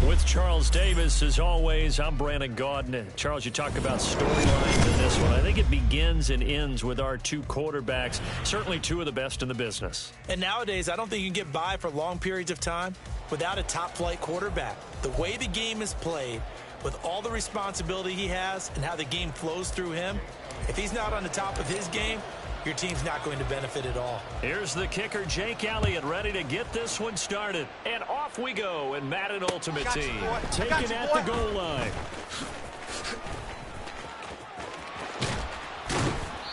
With Charles Davis, as always, I'm Brandon Gaudin. Charles, you talk about storylines in this one. I think it begins and ends with our two quarterbacks, certainly two of the best in the business. And nowadays, I don't think you can get by for long periods of time without a top-flight quarterback. The way the game is played, with all the responsibility he has and how the game flows through him, if he's not on the top of his game, your team's not going to benefit at all. Here's the kicker, Jake Elliott, ready to get this one started. And off we go in Madden Ultimate Team. Taken at the goal line.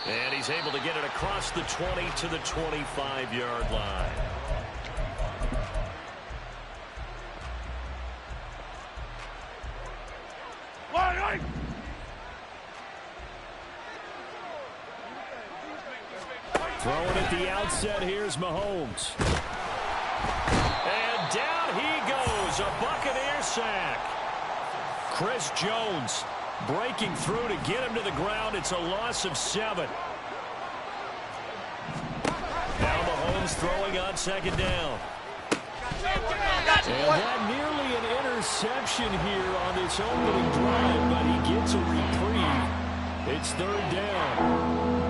And he's able to get it across the 20 to the 25-yard line. Throwing at the outset, here's Mahomes. And down he goes, a Buccaneer sack. Chris Jones breaking through to get him to the ground. It's a loss of 7. Now Mahomes throwing on second down. And that nearly an interception here on this opening drive, but he gets a reprieve. It's third down.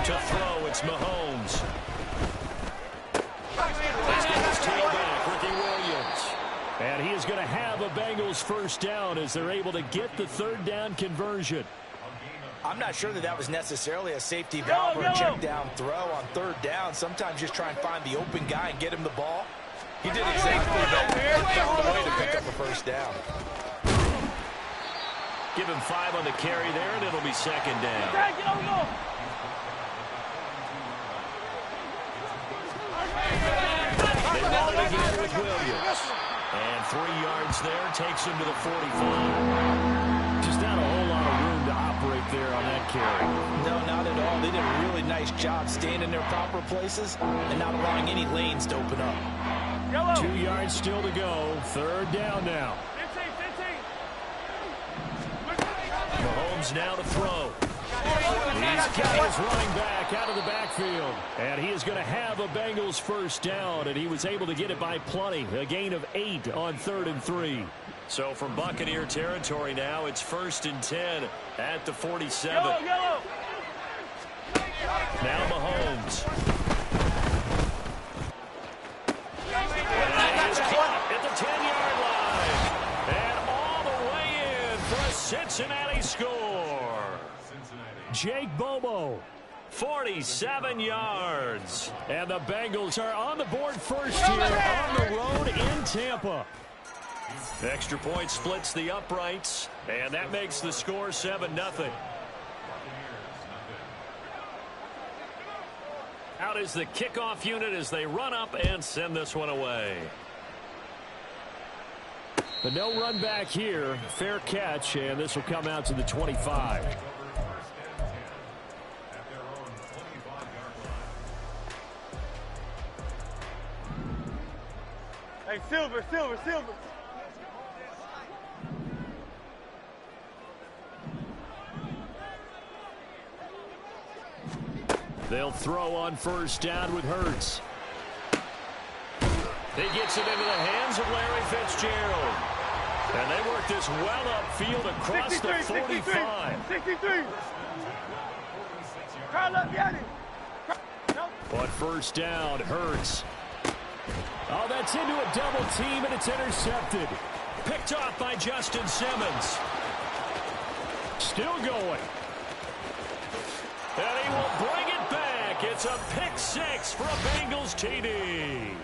To throw, it's Mahomes. Let's get his tailback, Ricky Williams. And he is going to have a Bengals first down as they're able to get the third down conversion. I'm not sure that was necessarily a safety valve or a check down throw on third down. Sometimes just try and find the open guy and get him the ball. He did exactly that. Found a way to pick up a first down. Give him 5 on the carry there, and it'll be second down. Again with Williams. And 3 yards there takes him to the 45. Just not a whole lot of room to operate there on that carry. No, not at all. They did a really nice job staying in their proper places and not allowing any lanes to open up. 2 yards still to go. Third down now. Mahomes now to throw. He's got his running back out of the backfield. And he is going to have a Bengals first down, and he was able to get it by plenty. A gain of 8 on 3rd and 3. So from Buccaneer territory now, it's 1st and 10 at the 47. Now Mahomes. And he is caught at the 10-yard line. And all the way in for a Cincinnati score. Jake Bobo, 47 yards. And the Bengals are on the board first here on the road in Tampa. Extra point splits the uprights, and that makes the score 7-0. Out is the kickoff unit as they run up and send this one away. But no run back here. Fair catch, and this will come out to the 25. Hey, Silver. They'll throw on first down with Hurts. He gets it into the hands of Larry Fitzgerald. And they work this well upfield across 63, the 45. 63. Carl up, Yanni. On first down, Hurts. Oh, that's into a double team, and it's intercepted. Picked off by Justin Simmons. Still going. And he will bring it back. It's a pick 6 for a Bengals TD.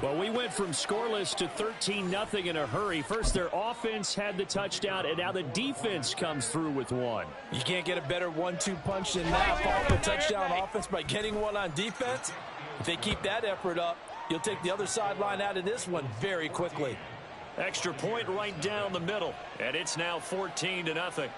Well, we went from scoreless to 13-0 in a hurry. First, their offense had the touchdown, and now the defense comes through with one. You can't get a better 1-2 punch than that. Follow the touchdown offense by getting one on defense. If they keep that effort up, you'll take the other sideline out of this one very quickly. Extra point right down the middle, and it's now 14-0.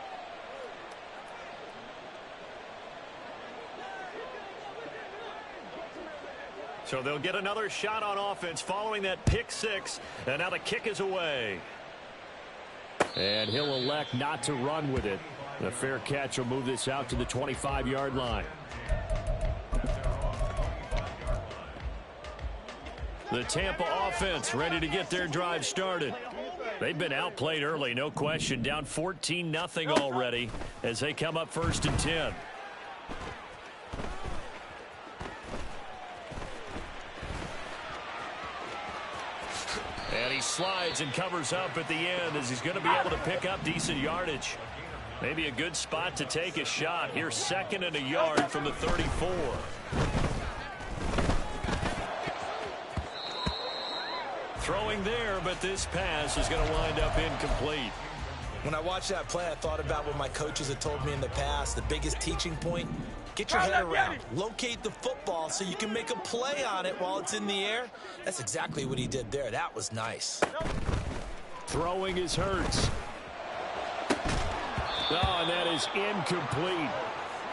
So they'll get another shot on offense following that pick 6, and now the kick is away. And he'll elect not to run with it. The fair catch will move this out to the 25-yard line. The Tampa offense ready to get their drive started. They've been outplayed early, no question. Down 14-0 already as they come up 1st and 10. And he slides and covers up at the end as he's going to be able to pick up decent yardage. Maybe a good spot to take a shot. Here's 2nd and a yard from the 34. Throwing there, but this pass is going to wind up incomplete. When I watched that play, I thought about what my coaches had told me in the past. The biggest teaching point, get your head around. Locate the football so you can make a play on it while it's in the air. That's exactly what he did there. That was nice. Throwing is Hurts. Oh, and that is incomplete.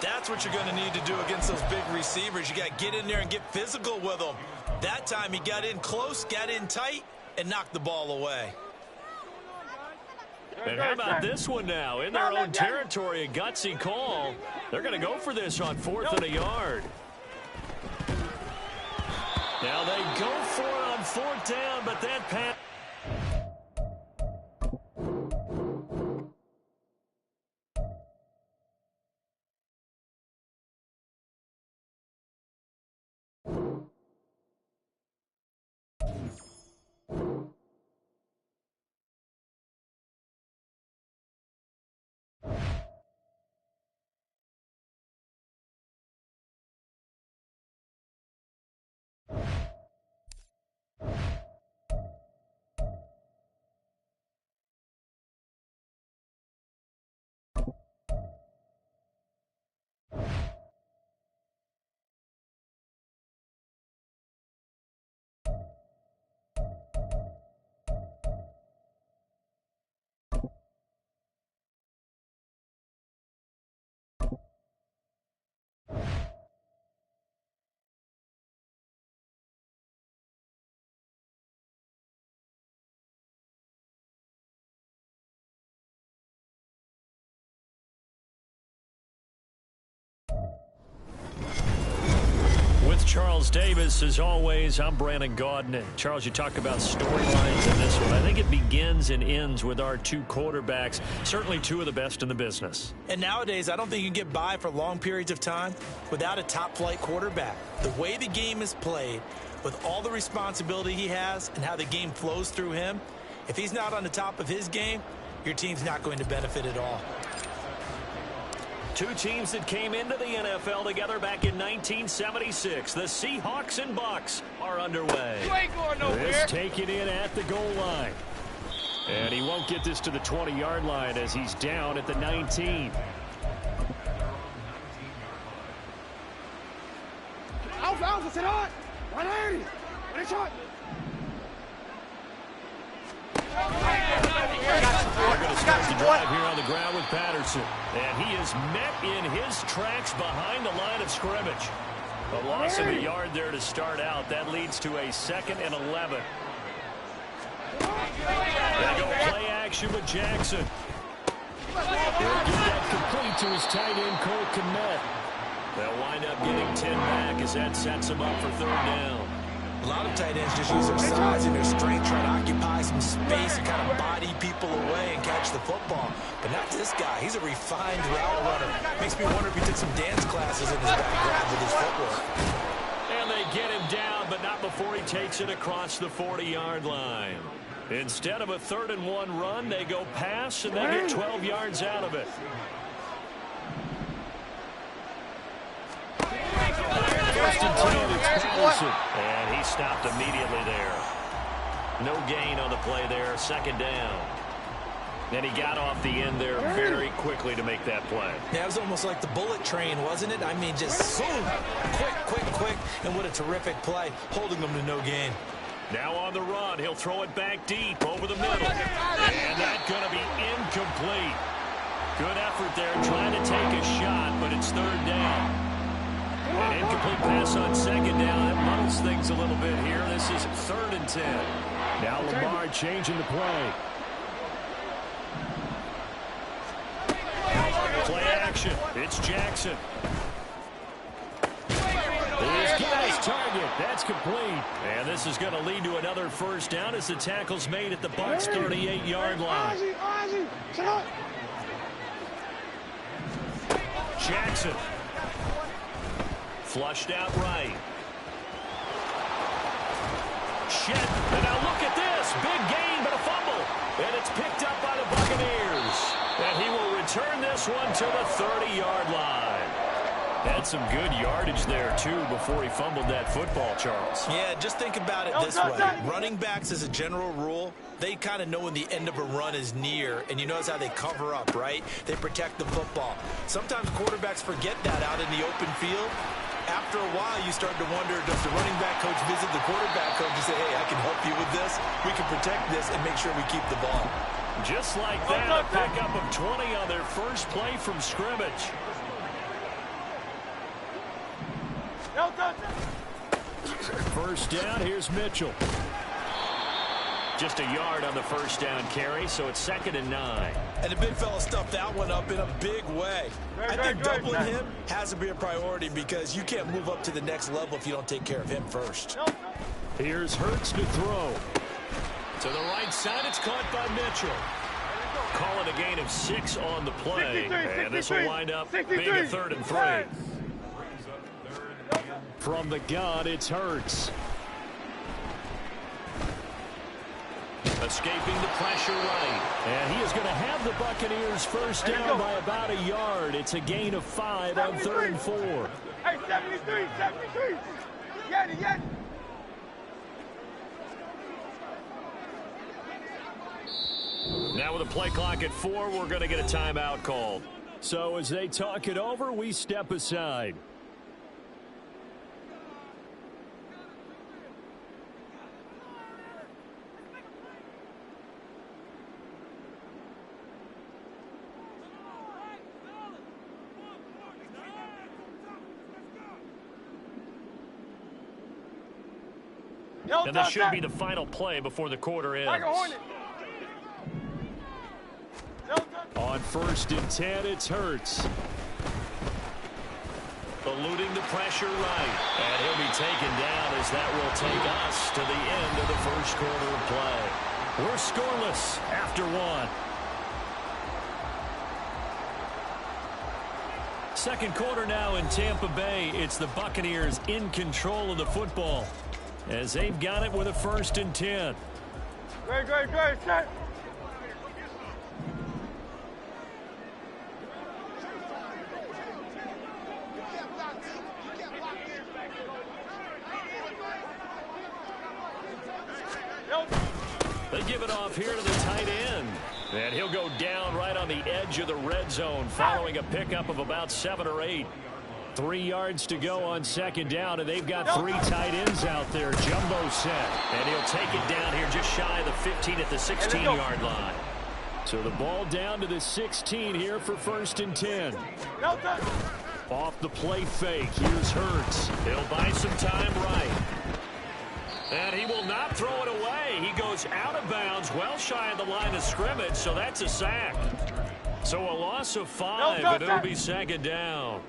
That's what you're going to need to do against those big receivers. You got to get in there and get physical with them. That time he got in close, got in tight, and knocked the ball away. And how about this one now? In their own territory, a gutsy call. They're going to go for this on 4th and a yard. Now they go for it on 4th down, but that pass. Charles Davis. As always, I'm Brandon Gaudin. And Charles, you talk about storylines in this one. I think it begins and ends with our two quarterbacks, certainly two of the best in the business. And nowadays, I don't think you can get by for long periods of time without a top-flight quarterback. The way the game is played, with all the responsibility he has and how the game flows through him, if he's not on the top of his game, your team's not going to benefit at all. Two teams that came into the NFL together back in 1976. The Seahawks and Bucks are underway. You ain't going nowhere. This taken in at the goal line. And he won't get this to the 20-yard line as he's down at the 19. Alfa, sit on. 180. What is shot? They're going to start the drive here on the ground with Patterson. And he is met in his tracks behind the line of scrimmage. A loss of a yard there to start out. That leads to a 2nd and 11. They go play action with Jackson. He'll get that complete to his tight end, Cole Kmet. They'll wind up getting 10 back as that sets him up for 3rd down. A lot of tight ends just use their size and their strength, try to occupy some space and kind of body people away and catch the football. But not this guy. He's a refined route runner. Makes me wonder if he took some dance classes in his background with his footwork. And they get him down, but not before he takes it across the 40-yard line. Instead of a 3rd and 1 run, they go pass, and they get 12 yards out of it. First and 10, it's Patterson. And he stopped immediately there. No gain on the play there, 2nd down. And he got off the end there very quickly to make that play. Yeah, it was almost like the bullet train, wasn't it? I mean, just boom, quick, and what a terrific play, holding them to no gain. Now on the run, he'll throw it back deep over the middle. And that's going to be incomplete. Good effort there trying to take a shot, but it's 3rd down. An incomplete pass on 2nd down. That muddles things a little bit here. This is 3rd and 10. Now Lamar changing the play. Play action. It's Jackson. He's got his target. That's complete. And this is going to lead to another 1st down as the tackle's made at the Bucs' 38-yard line. Jackson. Flushed out right. Shed. And now look at this. Big gain, but a fumble. And it's picked up by the Buccaneers. And he will return this one to the 30-yard line. Had some good yardage there, too, before he fumbled that football, Charles. Yeah, just think about it this way. Running backs, as a general rule, they kind of know when the end of a run is near, and you notice how they cover up, right? They protect the football. Sometimes quarterbacks forget that out in the open field. After a while, you start to wonder, does the running back coach visit the quarterback coach and say, hey, I can help you with this. We can protect this and make sure we keep the ball. Just like that, a pickup of 20 on their first play from scrimmage. First down, here's Mitchell. Just a yard on the 1st down carry, so it's 2nd and 9. And the big fella stuffed that one up in a big way. I think doubling him has to be a priority because you can't move up to the next level if you don't take care of him first. Here's Hurts to throw. To the right side, it's caught by Mitchell. Calling a gain of 6 on the play, and this will wind up being a 3rd and 3. From the gun, it's Hurts. Escaping the pressure right. And he is going to have the Buccaneers 1st down by about a yard. It's a gain of 5 on 3rd and 4. Hey, 73. Get it. Now with a play clock at 4, we're going to get a timeout called. So as they talk it over, we step aside. And this should be the final play before the quarter ends. On 1st and 10, it's Hurts. They'll eluding the pressure right. And he'll be taken down as that will take us to the end of the first quarter of play. We're scoreless after one. Second quarter now in Tampa Bay. It's the Buccaneers in control of the football as they've got it with a 1st and 10. Great, set. They give it off here to the tight end. And he'll go down right on the edge of the red zone following a pickup of about 7 or 8. 3 yards to go on 2nd down, and they've got 3 tight ends out there. Jumbo set. And he'll take it down here just shy of the 15 at the 16-yard line. So the ball down to the 16 here for 1st and 10. Off the play fake. Here's Hurts. He'll buy some time right. And he will not throw it away. He goes out of bounds well shy of the line of scrimmage, so that's a sack. So a loss of 5, and it'll be 2nd down.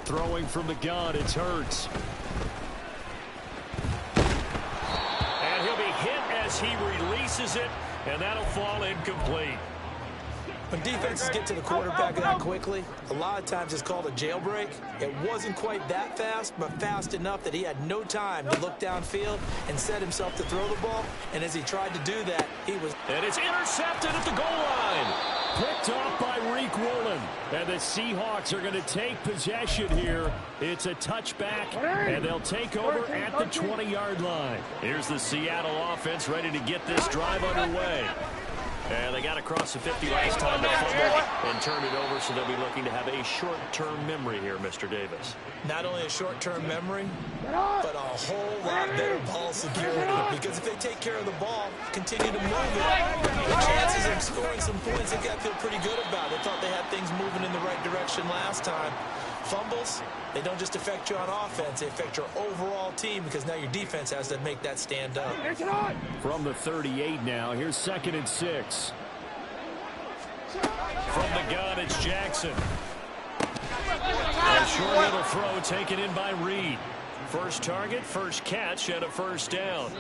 Throwing from the gun, it's Hurts. And he'll be hit as he releases it, and that'll fall incomplete. When defenses get to the quarterback that quickly, a lot of times it's called a jailbreak. It wasn't quite that fast, but fast enough that he had no time to look downfield and set himself to throw the ball. And as he tried to do that, he was... And it's intercepted at the goal line. Picked off by Reek Woolen. And the Seahawks are going to take possession here. It's a touchback, and they'll take over at the 20-yard line. Here's the Seattle offense ready to get this drive underway. And they got across the 50 last time to fumble and turned it over, so they'll be looking to have a short-term memory here, Mr. Davis. Not only a short-term memory, but a whole lot better ball security. Because if they take care of the ball, continue to move it, the chances of scoring some points, they got to feel pretty good about it. They thought they had things moving in the right direction last time. Fumbles, they don't just affect you on offense, they affect your overall team because now your defense has to make that stand up. From the 38 now, here's 2nd and 6. From the gun, it's Jackson. A short little throw taken in by Reed. First target, first catch, and a 1st down.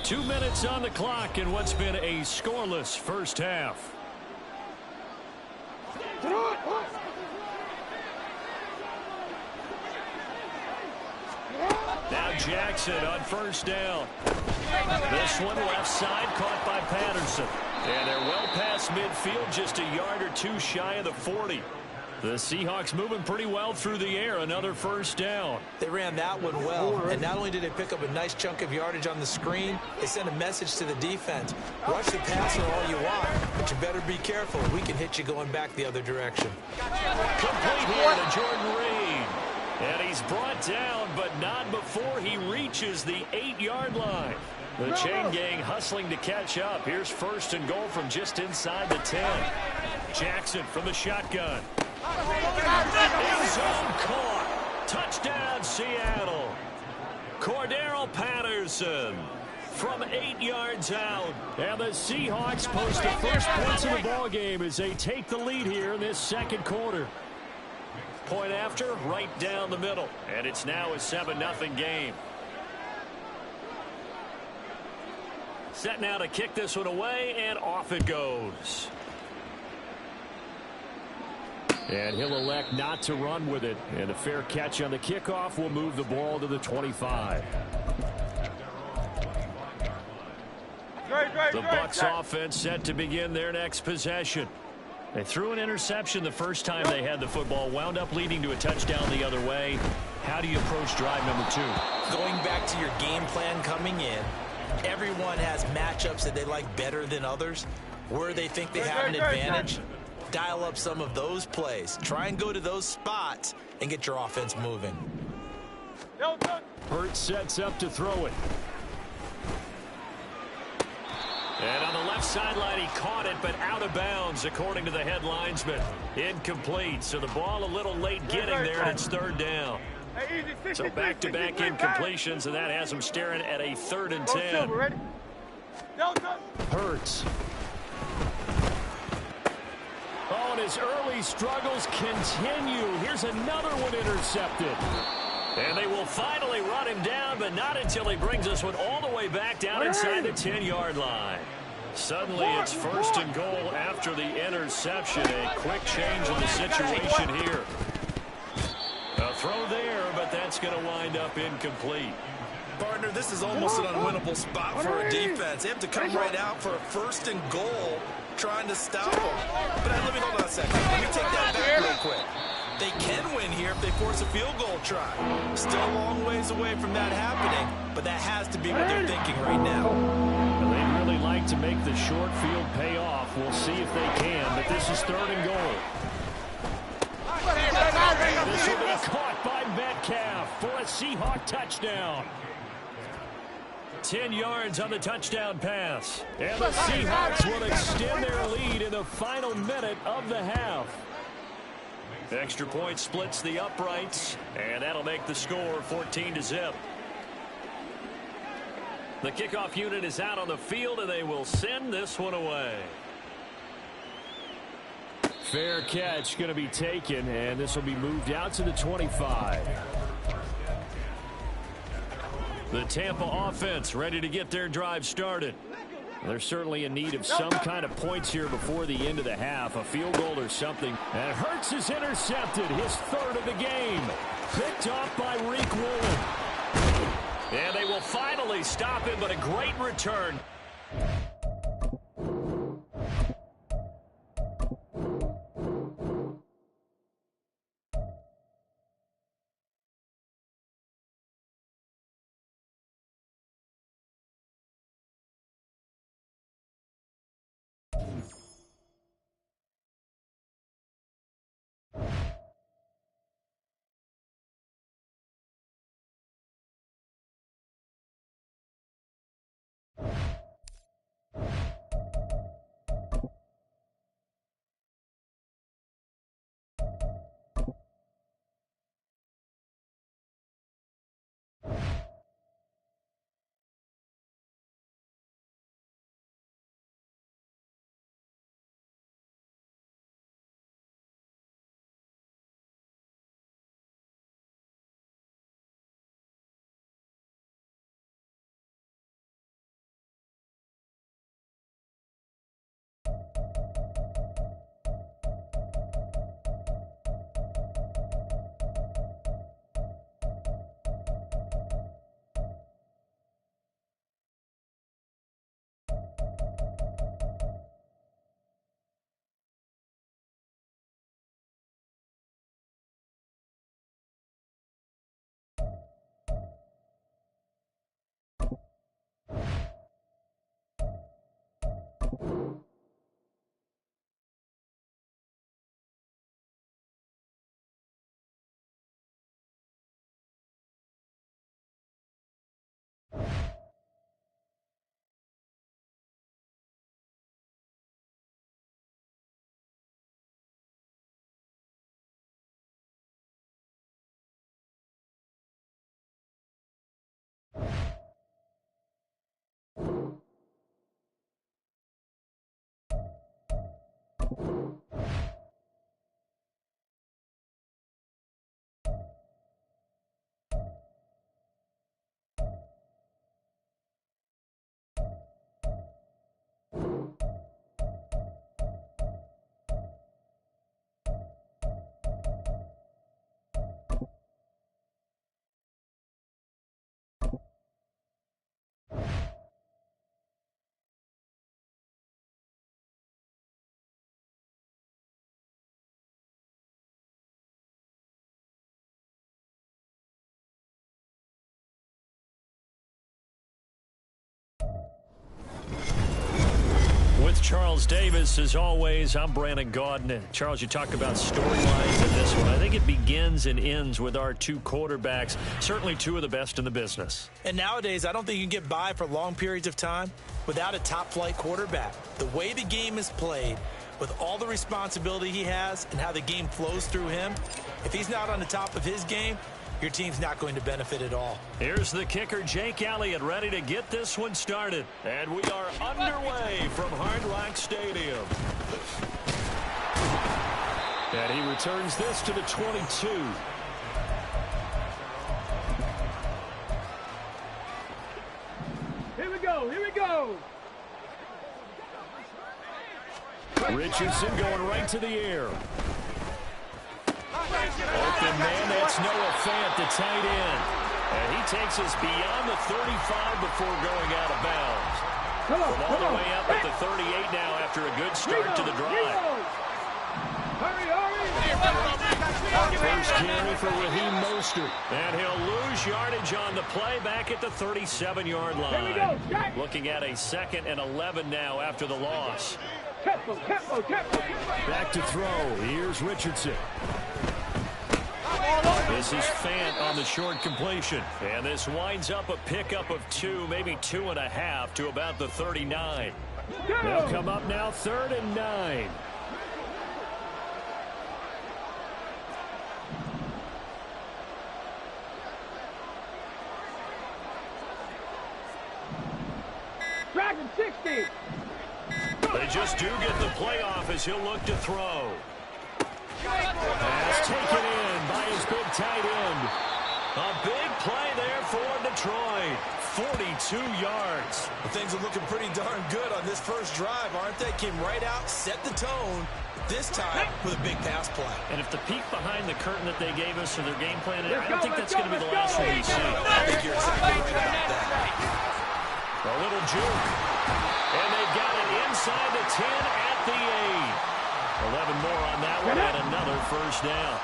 2 minutes on the clock in what's been a scoreless first half. Now Jackson on 1st down. This one left side caught by Patterson. And they're well past midfield, just a yard or 2 shy of the 40. The Seahawks moving pretty well through the air. Another 1st down. They ran that one well. And not only did they pick up a nice chunk of yardage on the screen, they sent a message to the defense. Rush the passer all you want, but you better be careful. We can hit you going back the other direction. Complete here to Jordan Reed. And he's brought down, but not before he reaches the 8-yard line. The chain gang hustling to catch up. Here's 1st and goal from just inside the 10. Jackson from the shotgun. End zone caught. Touchdown, Seattle. Cordero Patterson from 8 yards out. And the Seahawks post the first points of the ballgame as they take the lead here in this 2nd quarter. Point after, right down the middle. And it's now a 7-0 game. Set now to kick this one away, and off it goes. And he'll elect not to run with it. And a fair catch on the kickoff will move the ball to the 25. The Bucs offense set to begin their next possession. They threw an interception the first time they had the football, wound up leading to a touchdown the other way. How do you approach drive number 2? Going back to your game plan coming in, everyone has matchups that they like better than others. Where they think they have an advantage, dial up some of those plays. Try and go to those spots and get your offense moving. Hurts sets up to throw it. And on the left sideline, he caught it, but out of bounds, according to the head linesman. Incomplete, so the ball a little late getting there, and it's 3rd down. So back-to-back incompletions, and that has him staring at a 3rd and 10. Hurts. Oh, and and his early struggles continue. Here's another one intercepted. And they will finally run him down, but not until he brings us one all the way back down inside the 10-yard line. Suddenly it's 1st and goal after the interception. A quick change in the situation here. A throw there, but that's going to wind up incomplete. Partner, this is almost an unwinnable spot for a defense. They have to come right out for a 1st and goal trying to stop them. But let me hold on a second. Let me take that back real quick. They can win here if they force a field goal try. Still a long ways away from that happening, but that has to be what they're thinking right now. Well, they'd really like to make the short field pay off. We'll see if they can, but this is 3rd and goal. This will be caught by Metcalf for a Seahawk touchdown. 10 yards on the touchdown pass. And the Seahawks will extend their lead in the final minute of the half. Extra point splits the uprights, and that'll make the score 14-0. The kickoff unit is out on the field, and they will send this one away. Fair catch going to be taken, and this will be moved out to the 25. The Tampa offense ready to get their drive started. They're certainly in need of some kind of points here before the end of the half. A field goal or something. And Hurts is intercepted. His 3rd of the game. Picked off by Reek Woolen. And they will finally stop him, but a great return. With Charles Davis, as always, I'm Brandon Gaudin. Charles, you talk about storylines in this one. I think it begins and ends with our 2 quarterbacks, certainly 2 of the best in the business. And nowadays, I don't think you can get by for long periods of time without a top-flight quarterback. The way the game is played, with all the responsibility he has and how the game flows through him, if he's not on the top of his game, your team's not going to benefit at all. Here's the kicker, Jake Elliott, ready to get this one started. And we are underway from Hard Rock Stadium. And he returns this to the 22. Here we go. Here we go. Richardson going right to the air. Open man, that's Noah Fant, the tight end. And he takes us beyond the 35 before going out of bounds. From all the way up at the 38 now after a good start to the drive. Hurry, hurry. First carry for Raheem Mostert. And he'll lose yardage on the play back at the 37-yard line. Looking at a 2nd and 11 now after the loss. Back to throw. Here's Richardson. This is Fant on the short completion. And this winds up a pickup of 2, maybe 2.5 to about the 39. They'll come up now 3rd and 9. Dragon 60. They just do get the playoff as he'll look to throw. Pass taken in by his big tight end. A big play there for Detroit. 42 yards. Well, things are looking pretty darn good on this first drive, aren't they? Came right out, set the tone, this time with a big pass play. And if the peek behind the curtain that they gave us for their game plan, I don't think that's going to be the last one we see. I think you're exactly right about that. A little juke. And they've got it inside the 10 at the 8. 11 more on that one and another first down.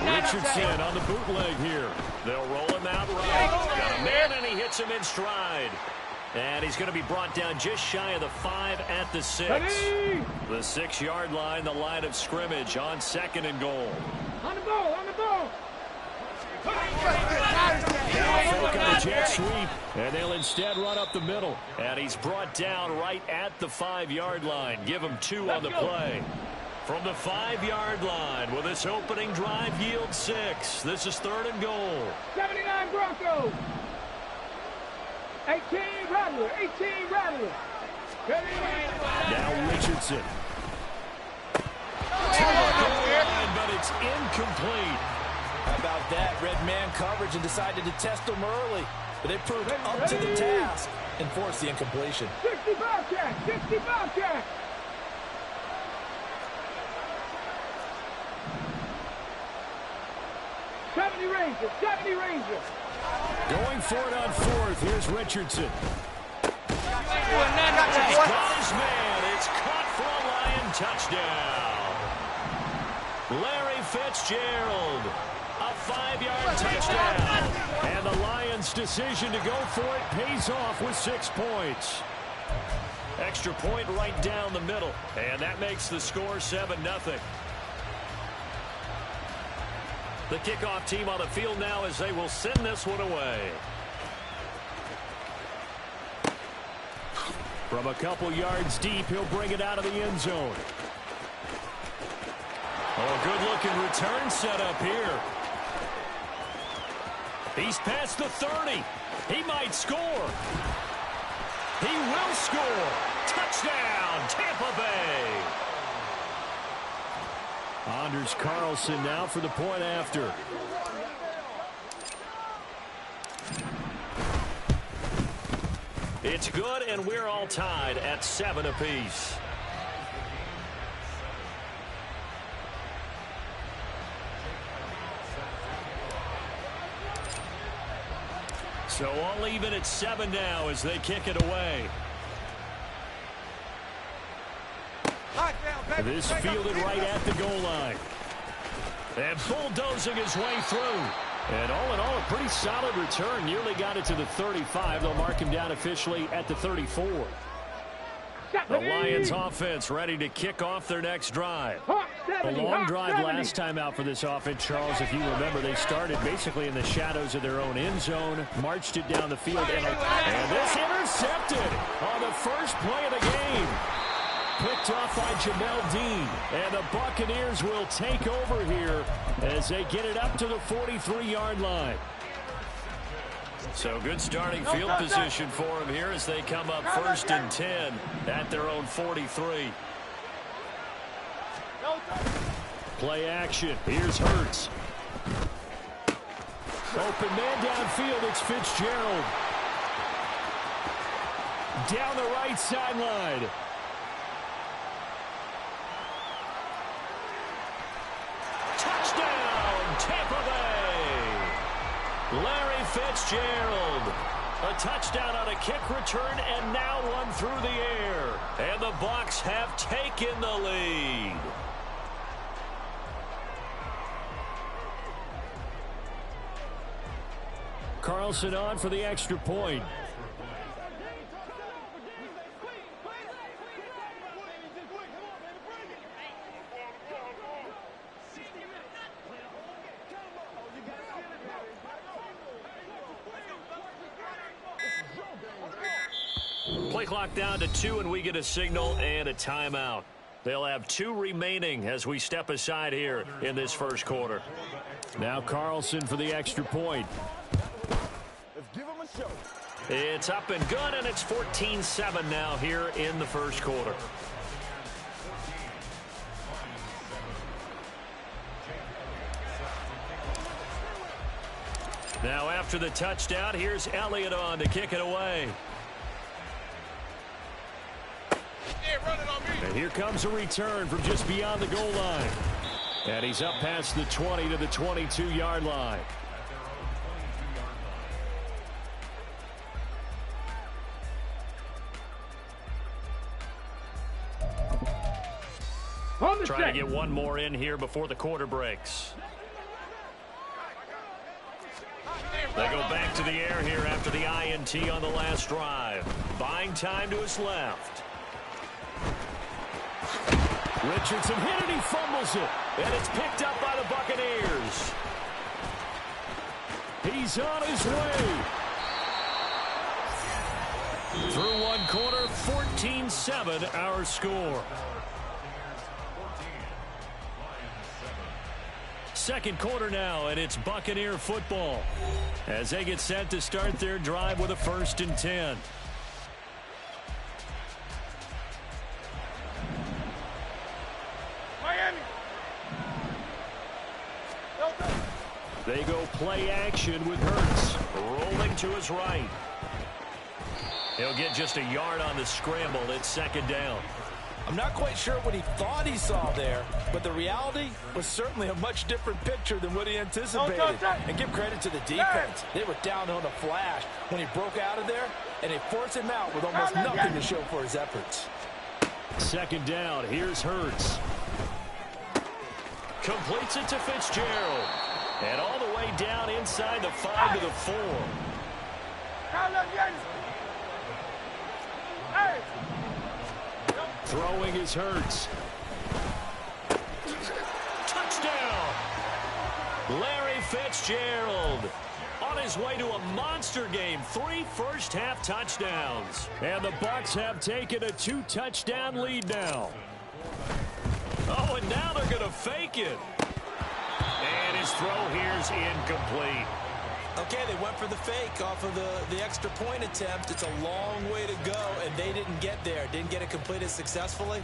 Richardson on the bootleg here. They'll roll him out right. Got a man and he hits him in stride. And he's going to be brought down just shy of the 5 at the 6. The 6-yard line, the line of scrimmage on 2nd and goal. On the ball, on the ball. Now fake on the jet sweep, and they'll instead run up the middle. And he's brought down right at the 5-yard line. Give him 2 on the play. From the 5-yard line, will this opening drive yield 6? This is 3rd and goal. 79 Broncos. 18 Rattler, 18 Rattler. Now Richardson. To the goal line, but it's incomplete. How about that? Red man coverage and decided to test them early. But they proved up to the task and forced the incompletion. 65 jack, 65 jack. Ranger, 70 Ranger. Going for it on 4th. Here's Richardson. He's got his man. It's caught for a Lion touchdown. Larry Fitzgerald. A 5-yard touchdown. And the Lions' decision to go for it pays off with 6 points. Extra point right down the middle. And that makes the score 7-0. The kickoff team on the field now as they will send this one away. From a couple yards deep, he'll bring it out of the end zone. Oh, good-looking return set up here. He's past the 30. He might score. He will score. Touchdown, Tampa Bay. Anders Carlson now for the point after. It's good, and we're all tied at 7 apiece. So all even at 7 now as they kick it away. This fielded right at the goal line. And bulldozing his way through. And all in all, a pretty solid return. Nearly got it to the 35. They'll mark him down officially at the 34. The Lions offense ready to kick off their next drive. A long drive last time out for this offense, Charles. If you remember, they started basically in the shadows of their own end zone, marched it down the field, and this intercepted on the first play of the game. Picked off by Jamel Dean. And the Buccaneers will take over here as they get it up to the 43-yard line. So good starting field position for him here as they come up 1st and 10 at their own 43. Play action. Here's Hurts. Open man downfield. It's Fitzgerald. Down the right sideline. Touchdown, Tampa Bay. Larry Fitzgerald. A touchdown on a kick return and now one through the air. And the Bucs have taken the lead. Carlson on for the extra point. Play clock down to 2 and we get a signal and a timeout. They'll have 2 remaining as we step aside here in this first quarter. Now Carlson for the extra point. Give him a show. It's up and good, and it's 14-7 now here in the first quarter. Now after the touchdown, here's Elliott on to kick it away. And here comes a return from just beyond the goal line. And he's up past the 20 to the 22-yard line. Trying to get one more in here before the quarter breaks. They go back to the air here after the INT on the last drive. Buying time to his left. Richardson hit it, he fumbles it. And it's picked up by the Buccaneers. He's on his way. Through one quarter, 14-7 our score. Second quarter now, and it's Buccaneer football as they get set to start their drive with a 1st and 10. Miami. They go play action with Hurts rolling to his right. He'll get just a yard on the scramble. It's 2nd down. I'm not quite sure what he thought he saw there, but the reality was certainly a much different picture than what he anticipated. And give credit to the defense. They were down on a flash when he broke out of there, and they forced him out with almost nothing to show for his efforts. 2nd down. Here's Hurts. Completes it to Fitzgerald. And all the way down inside the 5 to the 4. Throwing is Hurts. Touchdown! Larry Fitzgerald on his way to a monster game. 3 first-half touchdowns. And the Bucs have taken a 2-touchdown lead now. Oh, and now they're going to fake it. And his throw here's incomplete. Okay, they went for the fake off of the extra point attempt. It's a long way to go, and they didn't get there. Didn't get it completed successfully.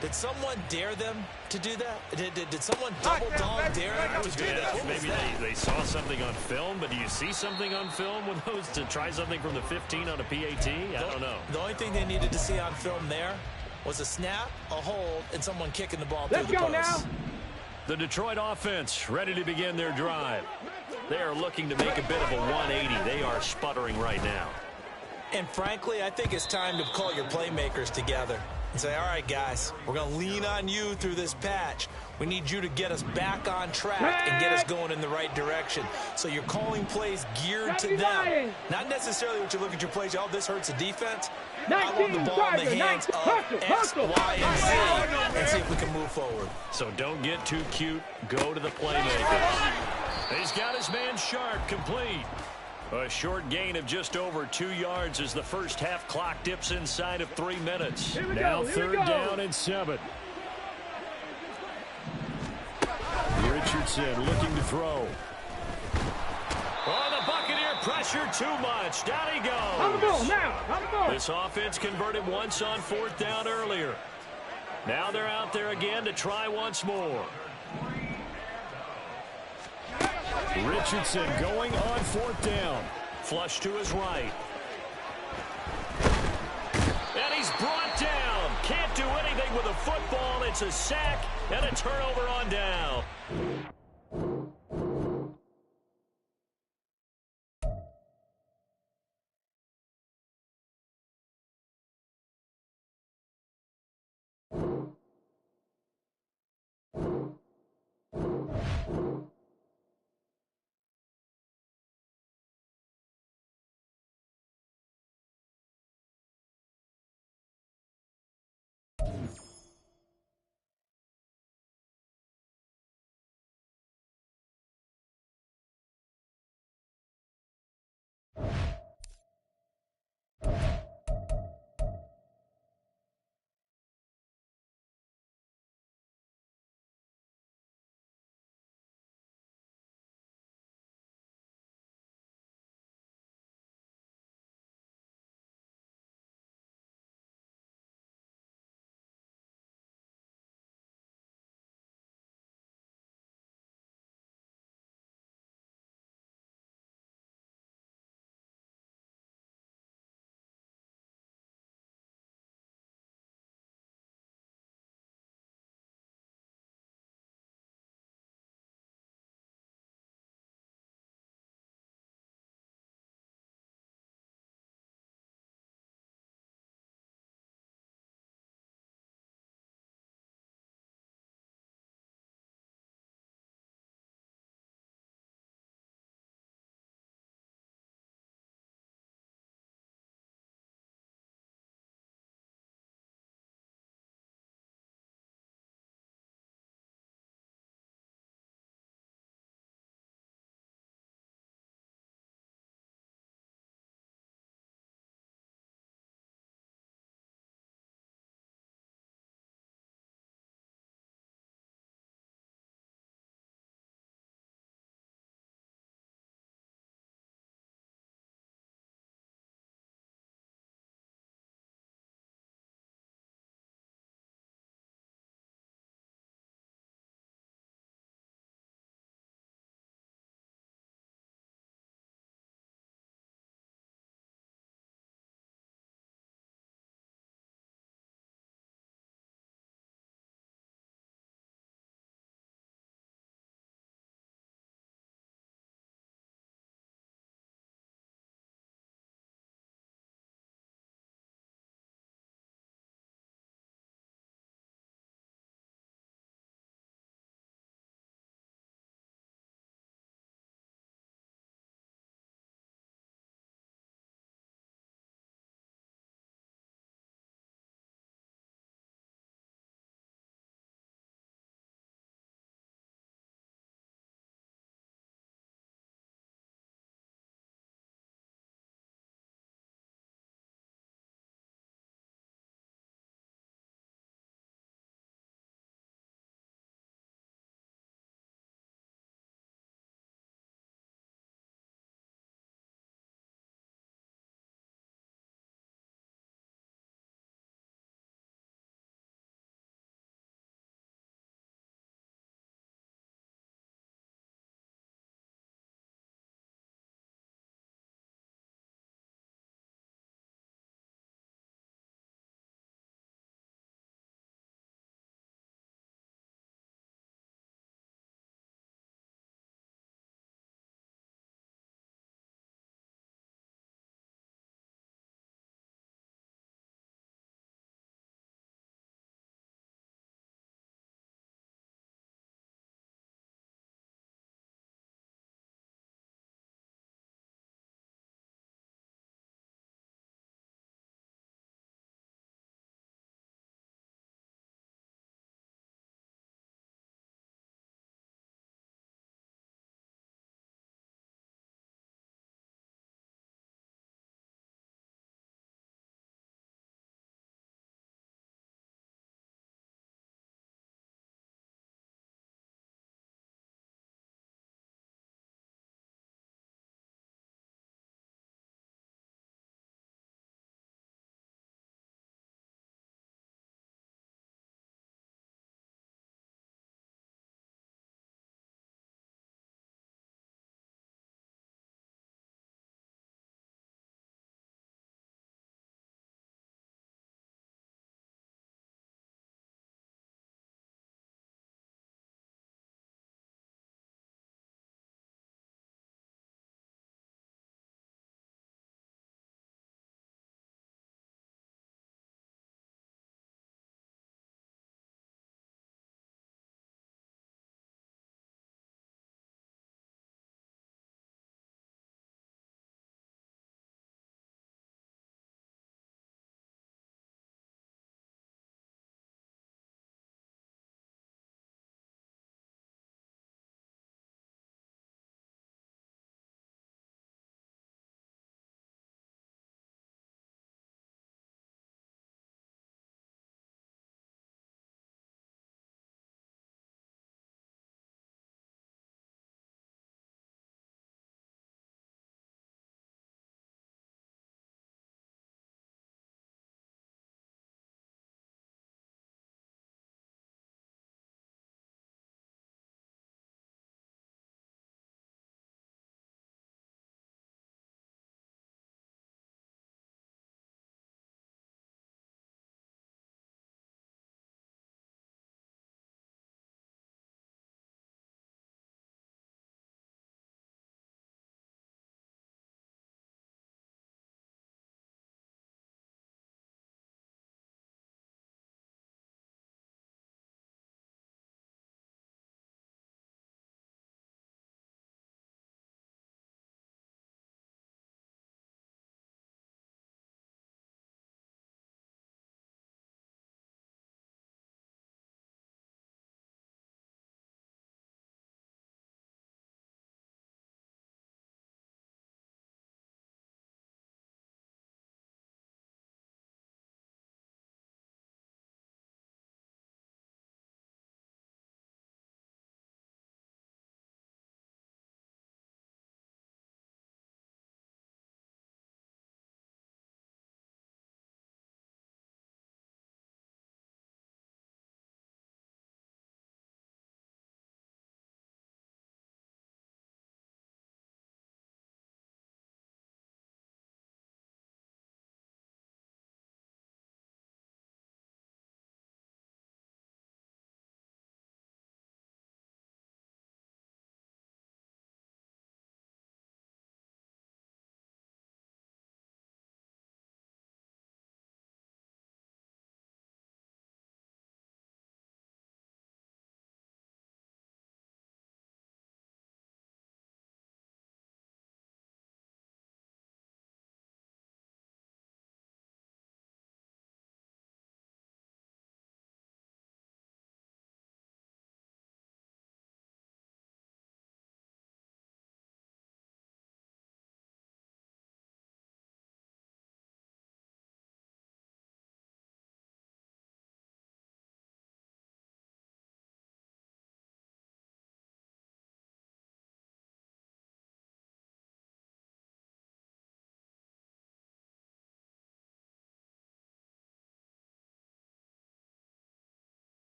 Did someone dare them to do that? Did someone double dog dare them to do that? Maybe they saw something on film, but do you see something on film with those to try something from the 15 on a PAT? I don't know. The only thing they needed to see on film there was a snap, a hold, and someone kicking the ball through the post. Let's go now. The Detroit offense ready to begin their drive. They are looking to make a bit of a 180. They are sputtering right now. And frankly, I think it's time to call your playmakers together and say, all right, guys, we're going to lean on you through this patch. We need you to get us back on track and get us going in the right direction. So you're calling plays geared to them. Not necessarily what you look at your plays, oh, this hurts the defense. I want the ball in the hands of X, Y, and Z and see if we can move forward. So don't get too cute. Go to the playmakers. He's got his man Sharp complete. A short gain of just over 2 yards as the first half clock dips inside of 3 minutes. Now 3rd down and 7. Richardson looking to throw. Oh, the Buccaneer Pressure too much. Down he On the ball goes. now. On the ball. This offense converted once on 4th down earlier. Now they're out there again to try once more. Richardson going on 4th down. Flush to his right. And he's brought down. Can't do anything with a football. It's a sack and a turnover on down.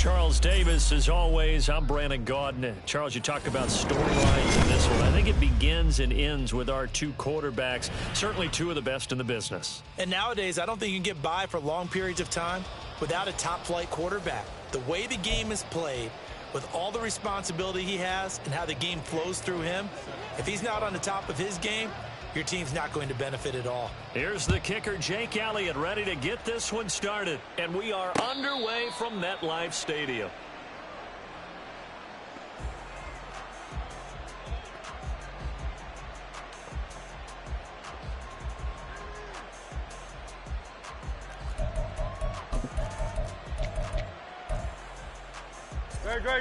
Charles Davis, as always. I'm Brandon Gaudin. Charles, you talk about storylines in this one. I think it begins and ends with our two quarterbacks, certainly two of the best in the business. And nowadays, I don't think you can get by for long periods of time without a top-flight quarterback. The way the game is played, with all the responsibility he has and how the game flows through him, if he's not on the top of his game, your team's not going to benefit at all. Here's the kicker, Jake Elliott, ready to get this one started. And we are underway from MetLife Stadium.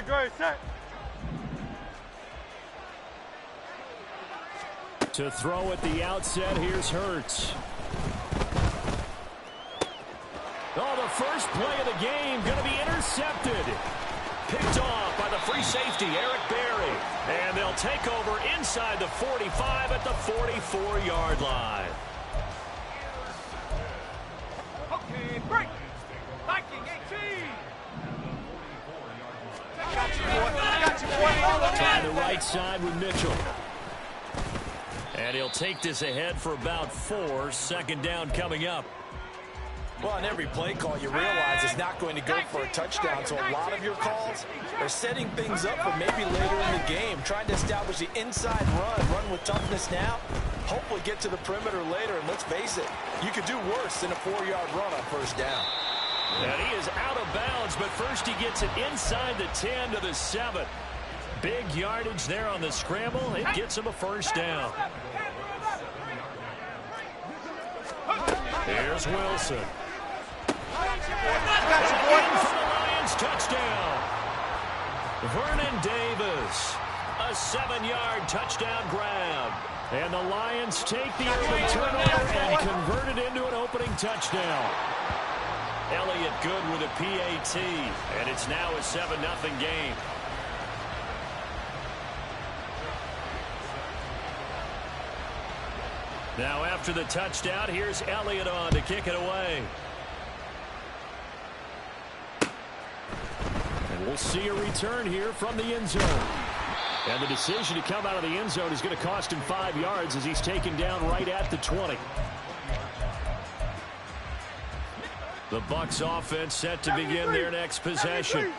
Great, set. To throw at the outset, here's Hurts. Oh, the first play of the game going to be intercepted. Picked off by the free safety, Eric Berry. And they'll take over inside the 45 at the 44-yard line. Okay, break. Viking 18. Try the right side with Mitchell. And he'll take this ahead for about 4. Second down coming up. Well, on every play call, you realize it's not going to go for a touchdown. So a lot of your calls are setting things up for maybe later in the game, trying to establish the inside run with toughness now, hopefully get to the perimeter later. And let's face it, you could do worse than a 4-yard run on first down. And he is out of bounds, but first he gets it inside the 10 to the 7. Big yardage there on the scramble. It gets him a first down. Here's Wilson. In for the Lions, touchdown. Vernon Davis. A 7-yard touchdown grab. And the Lions take the early turnover and convert it into an opening touchdown. Elliott good with a PAT, and it's now a 7-0 game. Now after the touchdown, here's Elliott on to kick it away. And we'll see a return here from the end zone. And the decision to come out of the end zone is going to cost him 5 yards as he's taken down right at the 20. The Bucs offense set to begin their next possession.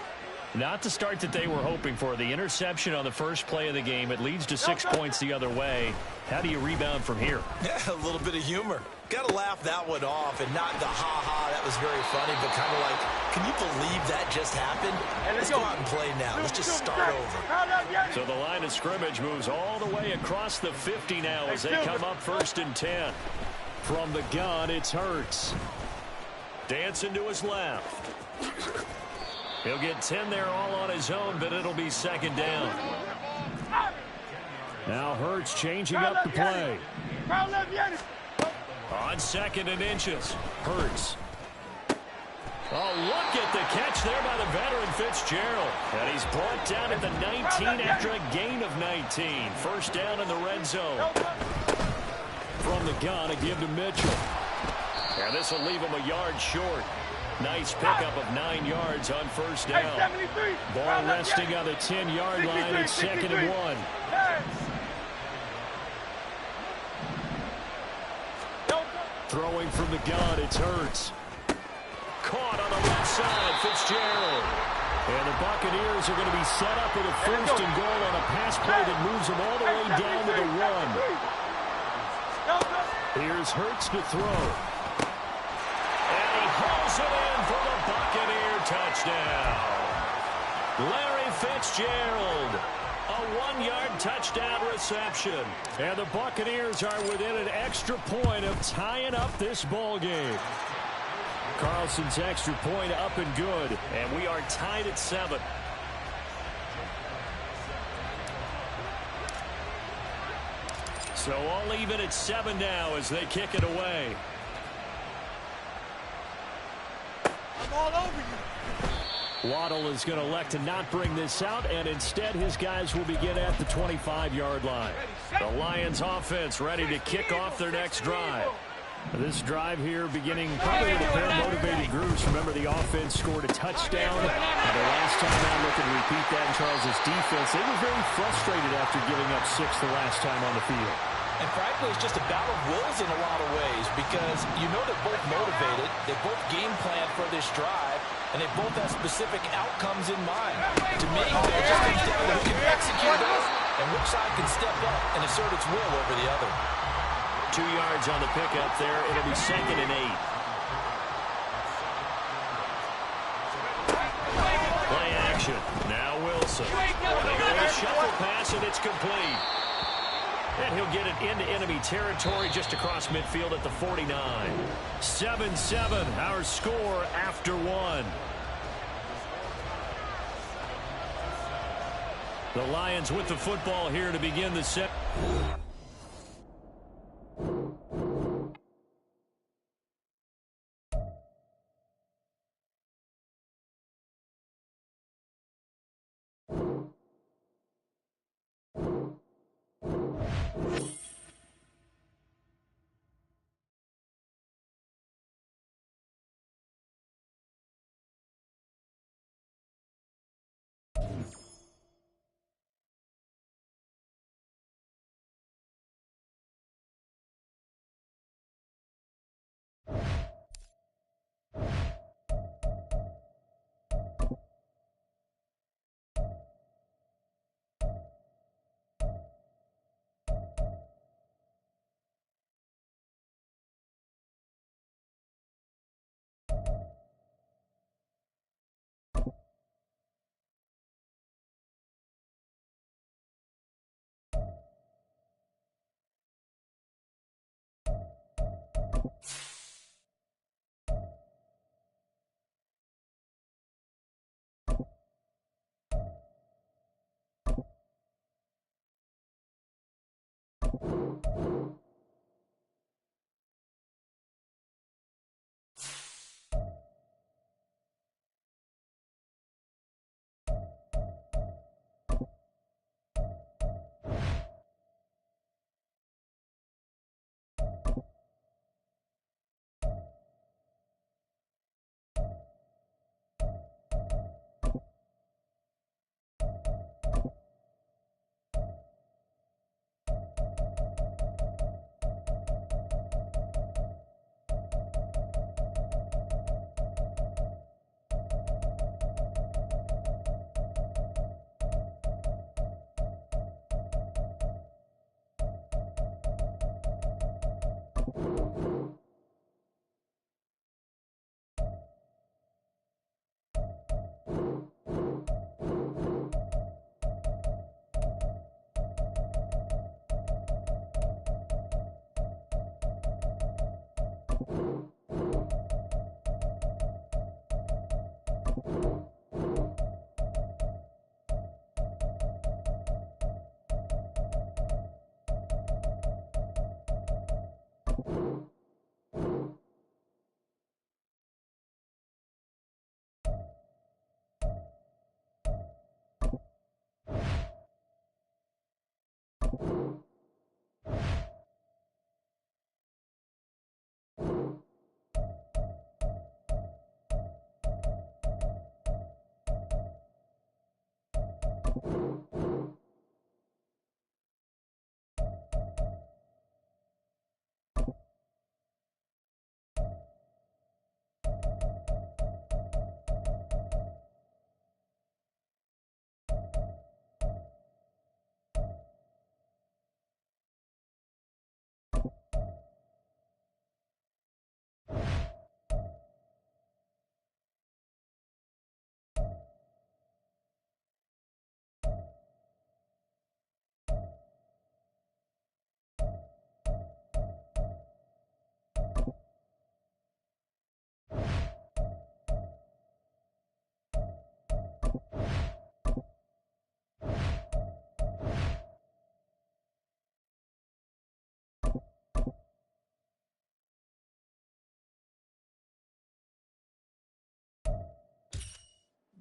Not the start that they were hoping for. The interception on the first play of the game. It leads to 6 points the other way. How do you rebound from here? Yeah, a little bit of humor. Got to laugh that one off and not the ha-ha. That was very funny, but kind of like, can you believe that just happened? Let's go out and play now. Let's just start over. So the line of scrimmage moves all the way across the 50 now as they come up 1st and 10. From the gun, it's Hurts. Dancing to his left. He'll get 10 there all on his own, but it'll be second down. Now Hurts changing up the play. On 2nd and inches, Hurts. Oh, look at the catch there by the veteran Fitzgerald. And he's brought down at the 19 after a gain of 19. First down in the red zone. From the gun, a give to Mitchell. And this will leave him a yard short. Nice pickup of 9 yards on first down. Ball resting on the 10-yard line. It's 2nd and 1. Throwing from the gun, it's Hurts. Caught on the left side, Fitzgerald. And the Buccaneers are going to be set up with a 1st and goal on a pass play that moves them all the way down to the 1. Here's Hurts to throw. Hauls it in for the Buccaneer touchdown. Larry Fitzgerald, a 1-yard touchdown reception. And the Buccaneers are within an extra point of tying up this ball game. Carlson's extra point up and good, and we are tied at 7. So all even at 7 now as they kick it away. All over you. Waddle is going to elect to not bring this out, and instead his guys will begin at the 25-yard line. The Lions offense ready to kick off their next drive. This drive here beginning probably with a pair of motivated groups. Remember, the offense scored a touchdown. The last time out, looking to repeat that in Charles' defense. They were very frustrated after giving up 6 the last time on the field. And frankly, it's just a battle of wills in a lot of ways because you know they're both motivated. They both game plan for this drive, and they both have specific outcomes in mind. To me, it just comes down to who can execute those and which side can step up and assert its will over the other. 2 yards on the pickup there. It'll be 2nd and 8. Play action. Now Wilson. They go with a shuffle pass, and it's complete. And he'll get it into enemy territory just across midfield at the 49. 7-7, our score after 1. The Lions with the football here to begin the set.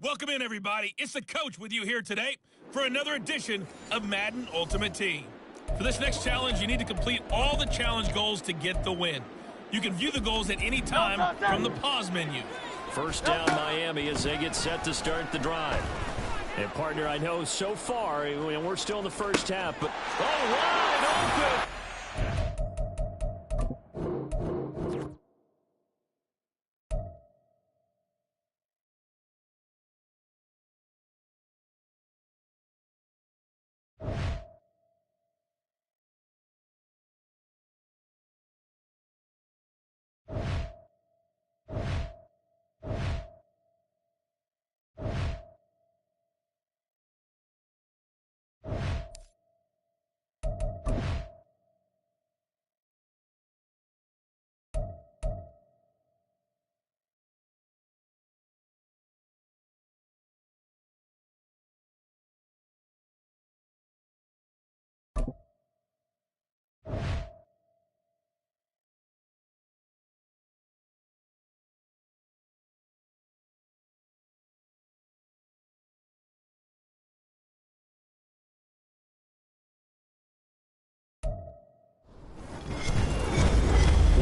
Welcome in, everybody. It's the coach with you here today for another edition of Madden Ultimate Team. For this next challenge, you need to complete all the challenge goals to get the win. You can view the goals at any time from the pause menu. First down Miami as they get set to start the drive. And, partner, I know so far, we're still in the first half, but wide open.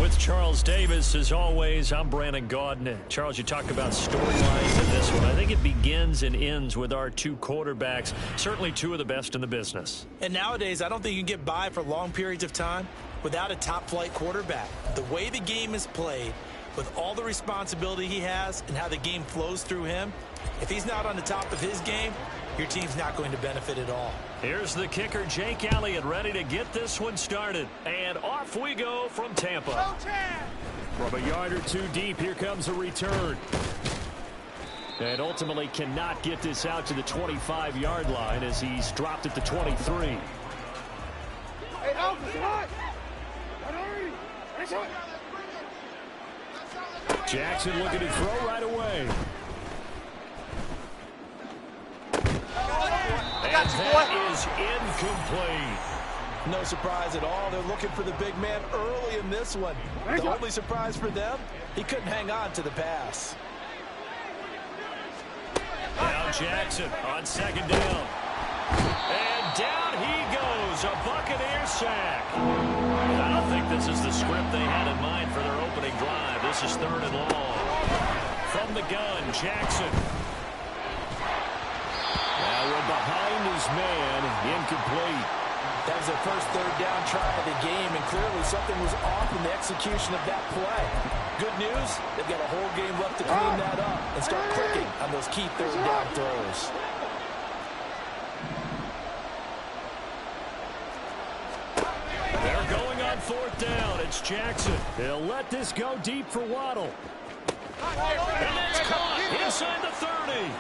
With Charles Davis, as always, I'm Brandon Gaudin. Charles, you talk about storylines in this one. I think it begins and ends with our two quarterbacks, certainly two of the best in the business. And nowadays, I don't think you can get by for long periods of time without a top-flight quarterback. The way the game is played, with all the responsibility he has and how the game flows through him, if he's not on the top of his game, your team's not going to benefit at all. Here's the kicker, Jake Elliott, ready to get this one started. And off we go from Tampa. From a yard or two deep, here comes a return. And ultimately cannot get this out to the 25-yard line as he's dropped at the 23. Hey, Alpha, what? Jackson looking to throw right away. And that is incomplete. No surprise at all. They're looking for the big man early in this one. The only surprise for them, he couldn't hang on to the pass. Now Jackson on second down. And down he goes. A Buccaneer sack. I don't think this is the script they had in mind for their opening drive. This is 3rd and long. From the gun, Jackson. Now we're behind his man. Incomplete. That was their first 3rd down try of the game, and clearly something was off in the execution of that play. Good news, they've got a whole game left to clean that up and start clicking on those key 3rd down throws. They're going on 4th down. It's Jackson. They'll let this go deep for Waddle. And that's caught inside the 30.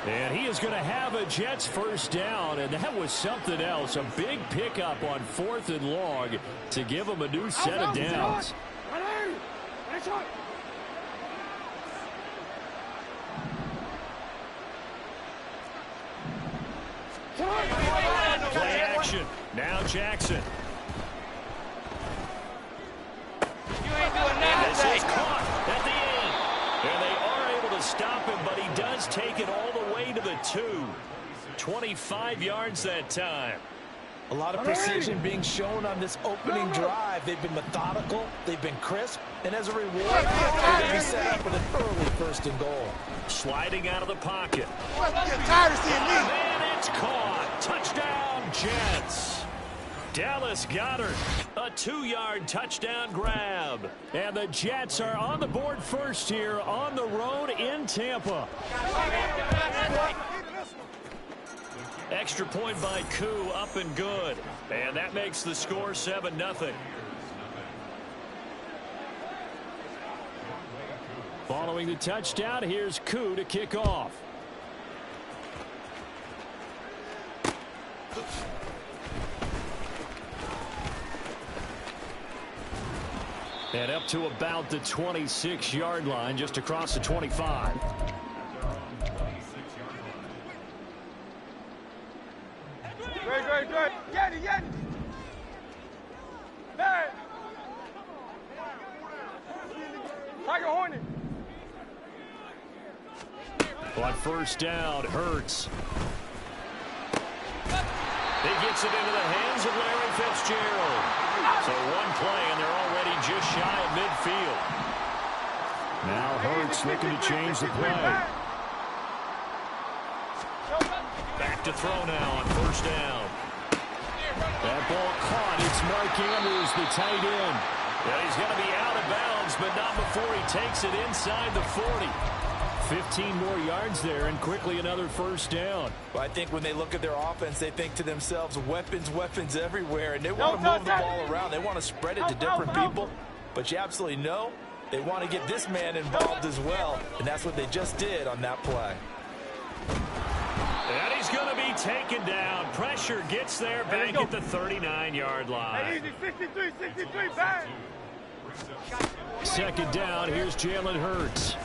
And he is going to have a Jets first down, and that was something else. A big pickup on 4th and long to give him a new set of downs. Play action. Now Jackson. This is caught at the end. And they are able to stop him, but he does take it all the way to the 2. 25 yards that time. A lot of precision being shown on this opening drive. They've been methodical, they've been crisp, and as a reward, they're going to be set up with an early 1st and goal. Sliding out of the pocket. I'm And it's caught. Touchdown, Jets. Dallas Goedert, a 2-yard touchdown grab. And the Jets are on the board first here on the road in Tampa. Extra point by Koo, up and good. And that makes the score 7-0. Following the touchdown, here's Koo to kick off. And up to about the 26-yard line, just across the 25. Great. Get it. Hey. Tiger Hornet. On first down, Hurts. He gets it into the hands of Larry Fitzgerald. So one play, and they're already just shy of midfield. Now Hurts looking to change the play. Back to throw now on first down. That ball caught. It's Mark Andrews, the tight end. Well, he's going to be out of bounds, but not before he takes it inside the 40. 15 more yards there, and quickly another first down. Well, I think when they look at their offense, they think to themselves, weapons, weapons everywhere, and they want to move the ball around. They want to spread it to different people, but you absolutely know they want to get this man involved as well, and that's what they just did on that play. And he's going to be taken down. Pressure gets there back at the 39-yard line. 63, bang! Second down, here's Jalen Hurts.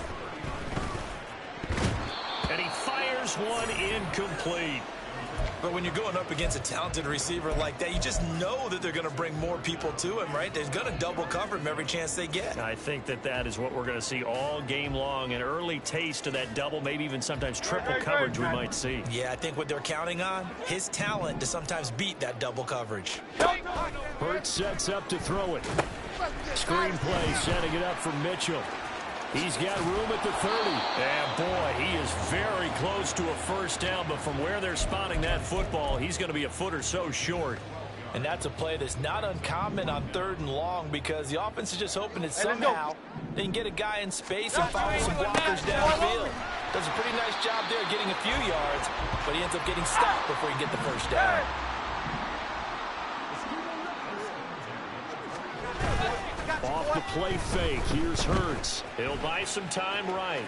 And he fires one incomplete. But when you're going up against a talented receiver like that, you just know that they're going to bring more people to him, right? They're going to double cover him every chance they get. I think that is what we're going to see all game long. An early taste of that double, maybe even sometimes triple coverage we might see. Yeah, I think what they're counting on, his talent to sometimes beat that double coverage. Hurts sets up to throw it. Screen play, setting it up for Mitchell. He's got room at the 30. And boy, he is very close to a first down, but from where they're spotting that football, he's going to be a foot or so short. And that's a play that's not uncommon on 3rd and long, because the offense is just hoping that somehow they can get a guy in space and follow some blockers downfield. Does a pretty nice job there getting a few yards, but he ends up getting stopped before he gets the first down. Off the play fake, here's Hurts. He'll buy some time right.